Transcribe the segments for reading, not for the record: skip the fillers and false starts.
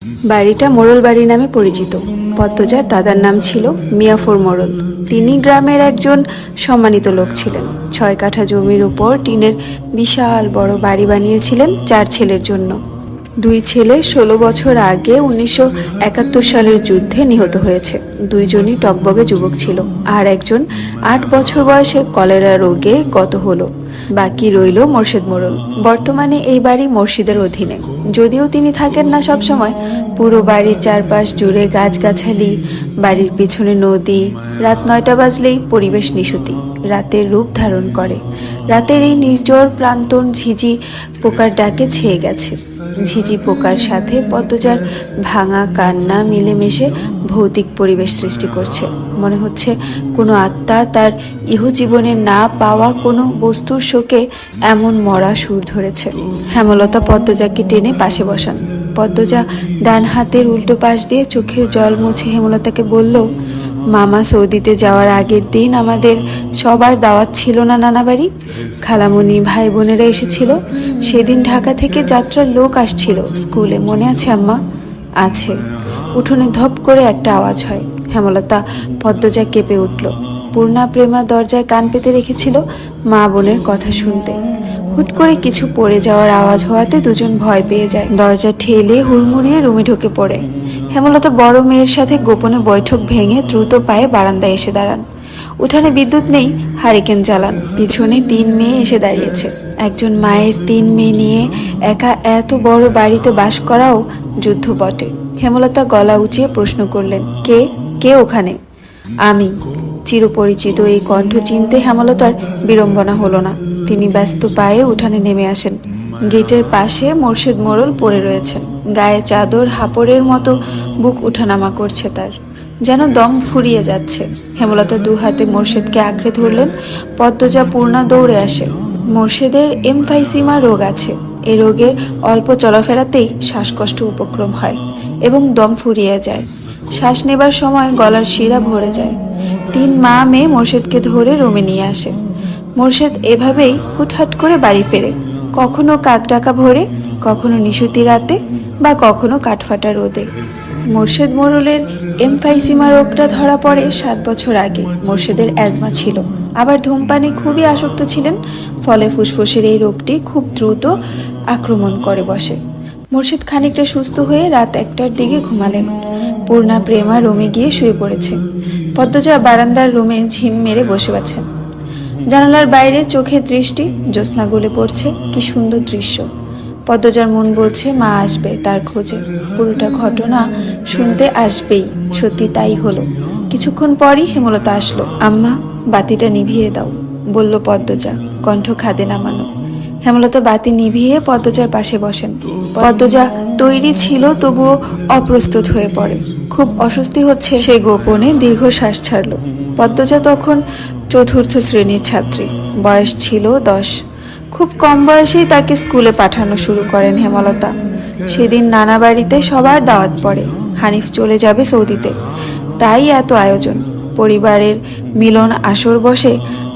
বাড়িটা মোড়ল বাড়ি নামে পরিচিত। পদ্মজার দাদার নাম ছিল মিয়াফর মোড়ল। তিনি গ্রামের একজন সম্মানিত লোক ছিলেন। 6 কাঠা জমির উপর টিনের বিশাল বড় বাড়ি বানিয়েছিলেন 4 ছেলের জন্য। 2 ছেলে 16 বছর আগে 1971 সালের যুদ্ধে নিহত হয়েছে। 2 জনই টকবগে যুবক ছিল, আর একজন 8 বছর বয়সে কলেরা রোগে গত হলো। বাকি রইল মোর্শেদ মোড়ল। বর্তমানে এই বাড়ি মসজিদের অধীনে, যদিও তিনি থাকেন না সব সময়। পুরো বাড়ির চারপাশ জুড়ে গাছগাছালি, বাড়ির পিছনে নদী। রাত 9টা বাজলেই পরিবেশ নিশুতি, রাতের রূপ ধারণ করে। রাতের এই নির্জর প্রান্তন ঝিঝি পোকার ডাকে ছেয়ে গেছে। ঝিঝি পোকার সাথে পদ্মজার ভাঙা কান্না মিলেমিশে ভৌতিক পরিবেশ সৃষ্টি করছে। মনে হচ্ছে কোনো আত্মা তার ইহজীবনে না পাওয়া কোনো বস্তুর শোকে এমন মরা সুর ধরেছে। হেমলতা পদ্মজাকে টেনে পাশে বসান। পদ্মজা ডান হাতের উল্টো পাশ দিয়ে চোখের জল মুছে হেমলতাকে বলল, মামা সৌদিতে যাওয়ার আগের দিন আমাদের সবার দাওয়াত ছিল না নানা বাড়ি? খালামণি, ভাই বোনেরা এসেছিল। সেদিন ঢাকা থেকে যাত্রার লোক আসছিল স্কুলে, মনে আছে আম্মা? আছে। উঠোনে ধপ করে একটা আওয়াজ হয়। হেমলতা পদ্মজা কেঁপে উঠল। পূর্ণা প্রেমা দরজায় কান পেতে রেখেছিল মা বোনের কথা শুনতে। হুট করে কিছু পড়ে যাওয়ার আওয়াজ হওয়াতে দুজন ভয় পেয়ে যায়। দরজা ঠেলে হুড়মুড়িয়ে রুমে ঢুকে পড়ে। হেমলতা বড় মেয়ের সাথে গোপনে বৈঠক ভেঙে দ্রুত পায়ে বারান্দায় এসে দাঁড়ান। উঠানে বিদ্যুৎ নেই, হারিকেন জ্বালান। পিছনে 3 মেয়ে এসে দাঁড়িয়েছে। একজন মায়ের 3 মেয়ে নিয়ে একা এত বড় বাড়িতে বাস করাও যুদ্ধ বটে। হেমলতা গলা উঁচিয়ে প্রশ্ন করলেন, কে কে ওখানে? আমি। চিরপরিচিত এই কণ্ঠ চিনতে হেমলতার বিড়ম্বনা হলো না। তিনি ব্যস্ত পায়ে উঠানে নেমে আসেন। গেটের পাশে মোর্শেদ মোড়ল পড়ে রয়েছেন। গায়ে চাদর, হাপড়ের মতো বুক উঠানামা করছে তার, যেন দম ফুরিয়ে যাচ্ছে। হেমলতা 2 হাতে মোর্শেদকে আঁকড়ে ধরলেন। পদ্মজা পূর্ণা দৌড়ে আসে। মোর্শেদের এমফাইসিমা রোগ আছে। এই রোগের অল্প চলাফেরাতেই শ্বাসকষ্ট উপক্রম হয় এবং দম ফুরিয়ে যায়। শ্বাস নেবার সময় গলার শিরা ভরে যায়। 3 মা মেয়ে মোর্শেদকে ধরে রুমে নিয়ে আসে। মোর্শেদ এভাবেই হুটহাট করে বাড়ি ফেরে, কখনো কাকডাকা ভোরে, কখনো নিশুতি রাতে, বা কখনো কাঠফাটা রোদে। মোর্শেদ মোড়লের এমফাইসিমা রোগটা ধরা পড়ে 7 বছর আগে। মোর্শেদের অ্যাজমা ছিল, আবার ধূমপানে খুবই আসক্ত ছিলেন। ফলে ফুসফুসের এই রোগটি খুব দ্রুত আক্রমণ করে বসে। মোর্শেদ খানিকটা সুস্থ হয়ে রাত 1টার দিকে ঘুমালেন। পূর্ণা প্রেমা রুমে গিয়ে শুয়ে পড়েছে। পদ্মজা বারান্দার রুমে ঝিম মেরে বসে আছেন। জানালার বাইরে চোখের দৃষ্টি, জ্যোৎস্না গলে পড়ছে। কি সুন্দর দৃশ্য। পদ্মজার মন বলছে মা আসবে তার খোঁজে, পুরোটা ঘটনা শুনতে আসবেই। সত্যি তাই হলো। কিছুক্ষণ পরই হেমলতা আসলো। আম্মা, বাতিটা নিভিয়ে দাও, বলল পদ্মজা, কণ্ঠ খাদে নামানো। হেমলতা বাতি নিভিয়ে পদ্মজার পাশে বসেন। পদ্মজা তৈরি ছিল, তবুও অপ্রস্তুত হয়ে পড়ে। খুব অস্বস্তি হচ্ছে, সে গোপনে দীর্ঘশ্বাস ছাড়ল। পদ্মজা তখন 4র্থ শ্রেণীর ছাত্রী, বয়স ছিল 10। খুব কম বয়সেই তাকে স্কুলে পাঠানো শুরু করেন হেমলতা। সেদিন নানা বাড়িতে সবার দাওয়াত পড়ে। হানিফ চলে যাবে সৌদিতে, তাই এত আয়োজন। পরিবারের মিলন আসর বসে।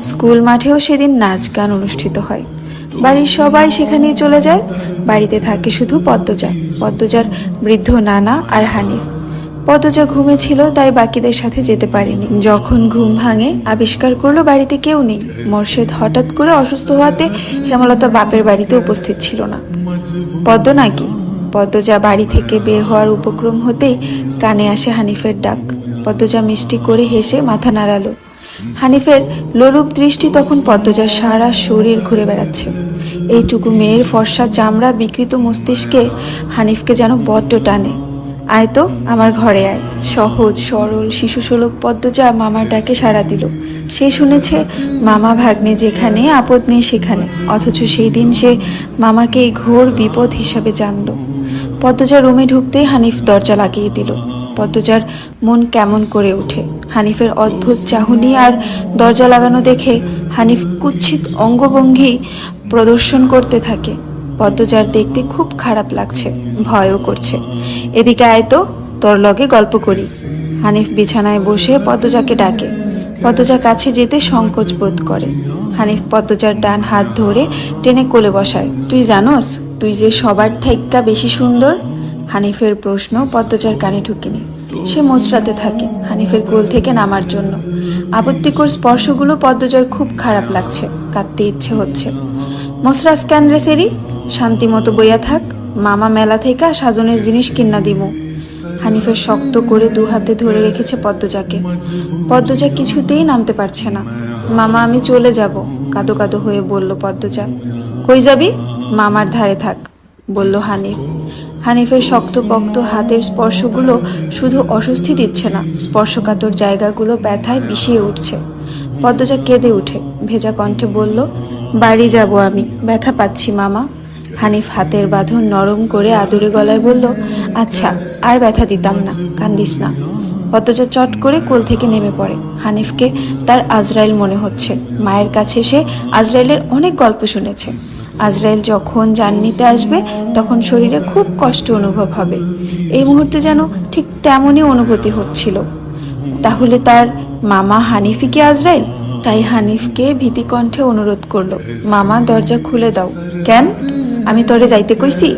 স্কুল মাঠেও সেদিন নাচ গান অনুষ্ঠিত হয়। বাড়ির সবাই সেখানেই চলে যায়। বাড়িতে থাকে শুধু পদ্মজা, পদ্মজার বৃদ্ধ নানা আর হানিফ। পদ্মজা ঘুমেছিল, তাই বাকিদের সাথে যেতে পারেনি। যখন ঘুম ভাঙে আবিষ্কার করলো বাড়িতে কেউ নেই। মোর্শেদ হঠাৎ করে অসুস্থ হওয়াতে হেমলতা বাপের বাড়িতে উপস্থিত ছিল না। পদ্ম নাকি? পদ্মজা বাড়ি থেকে বের হওয়ার উপক্রম হতেই কানে আসে হানিফের ডাক। পদ্মজা মিষ্টি করে হেসে মাথা নাড়ালো। হানিফের লোলুপ দৃষ্টি তখন পদ্মজার সারা শরীর ঘুরে বেড়াচ্ছে। এইটুকু মেয়ের ফর্সা চামড়া, বিকৃত মস্তিষ্কে হানিফকে যেন বড্ড টানে। আয় তো, আমার ঘরে আয়। সহজ সরল শিশুসুলভ পদ্মজা মামার ডাকে সাড়া দিল। সে শুনেছে মামা ভাগ্নে যেখানে, আপদ নেই সেখানে। অথচ সেই দিন সে মামাকে এই ঘোর বিপদ হিসাবে জানল। পদ্মজা রুমে ঢুকতেই হানিফ দরজা লাগিয়ে দিল। পদ্মজার মন কেমন করে ওঠে। হানিফের অদ্ভুত চাহনি আর দরজা লাগানো দেখে হানিফ কুৎসিত অঙ্গভঙ্গি প্রদর্শন করতে থাকে। পদ্মজার দেখতে খুব খারাপ লাগছে, ভয়ও করছে। এদিকে আয় তো, তোর লগে গল্প করি। হানিফ বিছানায় বসে পদ্মজাকে ডাকে। পদ্মজা কাছে যেতে সংকোচ বোধ করে। হানিফ পদ্মজার ডান হাত ধরে টেনে কোলে বসায়। তুই জানোস তুই যে সবার থাইক্কা বেশি সুন্দর? হানিফের প্রশ্ন পদ্মজার কানে ঢুকেনি। সে মোচড়াতে থাকে হানিফের কোল থেকে নামার জন্য। আপত্তিকর স্পর্শগুলো পদ্মজার খুব খারাপ লাগছে, কাঁদতে ইচ্ছে হচ্ছে। মোসরাস ক্যান রে সেরি, শান্তি মতো বইয়া থাক, মামা মেলা থেকে সাজনের জিনিস কিনা দিমু। হানিফের শক্ত করে দু হাতে ধরে রেখেছে পদ্মজাকে। পদ্মজা কিছুতেই নামতে পারছে না। মামা আমি চলে যাব, কাঁদো কাঁদো হয়ে বলল পদ্মজা। কই যাবি? মামার ধারে থাক, বলল হানিফ। হানিফের শক্তপোক্ত হাতের স্পর্শগুলো শুধু অস্বস্তি দিচ্ছে না, স্পর্শকাতর জায়গাগুলো ব্যথায় বিষিয়ে উঠছে। পদ্মজা কেঁদে উঠে ভেজা কণ্ঠে বলল, বাড়ি যাব আমি, ব্যথা পাচ্ছি মামা। হানিফ হাতের বাঁধন নরম করে আদুরে গলায় বলল, আচ্ছা আর ব্যথা দিতাম না, কান্দিস না। পদ্মজা চট করে কোল থেকে নেমে পড়ে। হানিফকে তার আজরাইল মনে হচ্ছে। মায়ের কাছে সে আজরাইলের অনেক গল্প শুনেছে। আজরাইল যখন জান নিতে আসবে তখন শরীরে খুব কষ্ট অনুভব হবে। এই মুহূর্তে যেন ঠিক তেমনই অনুভূতি হচ্ছিল। তাহলে তার মামা হানিফই কি আজরাইল? তাই হানিফকে ভীতি কণ্ঠে অনুরোধ করলো, মামা দরজা খুলে দাও। কেন? আমি তোরে যাইতে কইছি?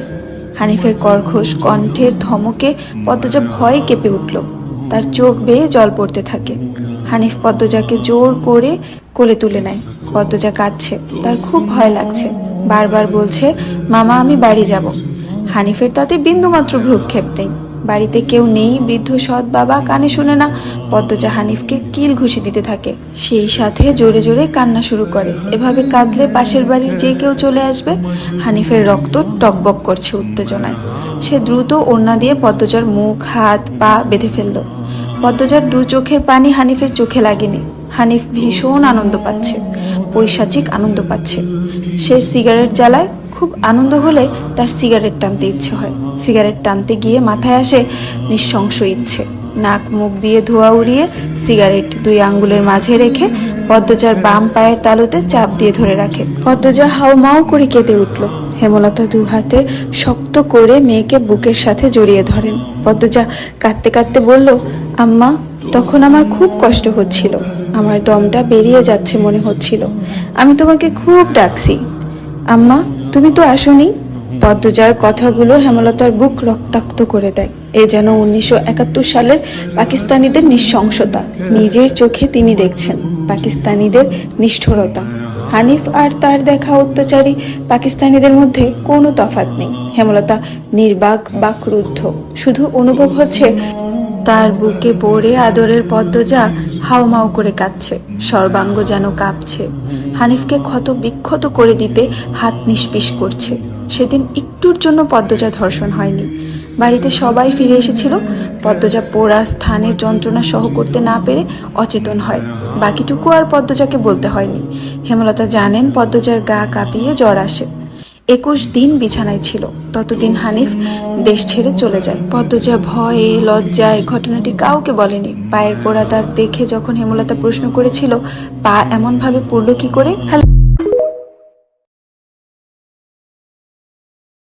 হানিফের কর্কশ কণ্ঠের ধমকে পদ্মজা ভয়ে কেঁপে উঠল। তার চোখ বেয়ে জল পড়তে থাকে। হানিফ পদ্মজাকে জোর করে কোলে তুলে নেয়। পদ্মজা কাঁদছে, তার খুব ভয় লাগছে। বারবার বলছে, মামা আমি বাড়ি যাব। হানিফের তাতে বিন্দুমাত্র ভ্রুক্ষেপ নেই। বাড়িতে কেউ নেই, বৃদ্ধ সৎ বাবা কানে শুনে না। পদ্মজা হানিফকে কিল ঘুষি দিতে থাকে, সেই সাথে জোরে জোরে কান্না শুরু করে। এভাবে কাঁদলে পাশের বাড়ির যে কেউ চলে আসবে। হানিফের রক্ত টকবক করছে উত্তেজনায়। সে দ্রুত ওড়না দিয়ে পদ্মজার মুখ, হাত, পা বেঁধে ফেলল। পদ্মজার দু চোখের পানি হানিফের চোখে লাগেনি। হানিফ ভীষণ আনন্দ পাচ্ছে, পৈশাচিক আনন্দ পাচ্ছে। সে সিগারেট জ্বালায়, খুব আনন্দ হলে তার সিগারেট টানতে ইচ্ছে হয়। সিগারেট টানতে গিয়ে মাথায় আসে নিঃশংস ইচ্ছে। নাক মুখ দিয়ে ধোঁয়া উড়িয়ে সিগারেট দুই আঙ্গুলের মাঝে রেখে পদ্মজার বাম পায়ের তালুতে চাপ দিয়ে ধরে রাখে। পদ্মজা হাউমাউ করে কেঁদে উঠল। হেমলতা দু হাতে শক্ত করে মেয়েকে বুকের সাথে জড়িয়ে ধরেন। পদ্মজা কাঁদতে কাঁদতে বলল, আম্মা তখন আমার খুব কষ্ট হচ্ছিল, আমার দমটা বেরিয়ে যাচ্ছে মনে হচ্ছিল। আমি তোমাকে খুব ডাকছি, আম্মা তুমি তো আসোনি। পদ্মজার কথাগুলো হেমলতার বুক রক্তাক্ত করে দেয়। এ যেন 1971 সালের পাকিস্তানিদের নৃশংসতা। নিজের চোখে তিনি দেখছেন পাকিস্তানিদের নিষ্ঠুরতা। হানিফ আর তার দেখা অত্যাচারী পাকিস্তানিদের মধ্যে কোনো তফাৎ নেই। হেমলতা নির্বাক বা ক্রুদ্ধ, শুধু অনুভব হচ্ছে তার বুকে পড়ে আদরের পদ্মজা হাউমাউ করে কাঁদছে, সর্বাঙ্গ যেন কাঁপছে। হানিফকে ক্ষত বিক্ষত করে দিতে হাত নিষ্পিস করছে। সেদিন একটুর জন্য পদ্মজা ধর্ষণ হয়নি। বাড়িতে সবাই ফিরে এসেছিল। পদ্মজা পোড়া স্থানের যন্ত্রণা সহ করতে না পেরে অচেতন হয়। বাকিটুকু আর পদ্মজাকে বলতে হয়নি। হেমলতা জানেন পদ্মজার গা কাঁপিয়ে জ্বর আসে। 21 দিন বিছানায় ছিল। ততদিন হানিফ দেশ ছেড়ে চলে যায়। পদ্মজা ভয়ে লজ্জায় ঘটনাটি কাউকে বলেনি। পায়ের পোড়া দাগ দেখে যখন হেমলতা প্রশ্ন করেছিল, পা এমন ভাবে পড়ল কি করে?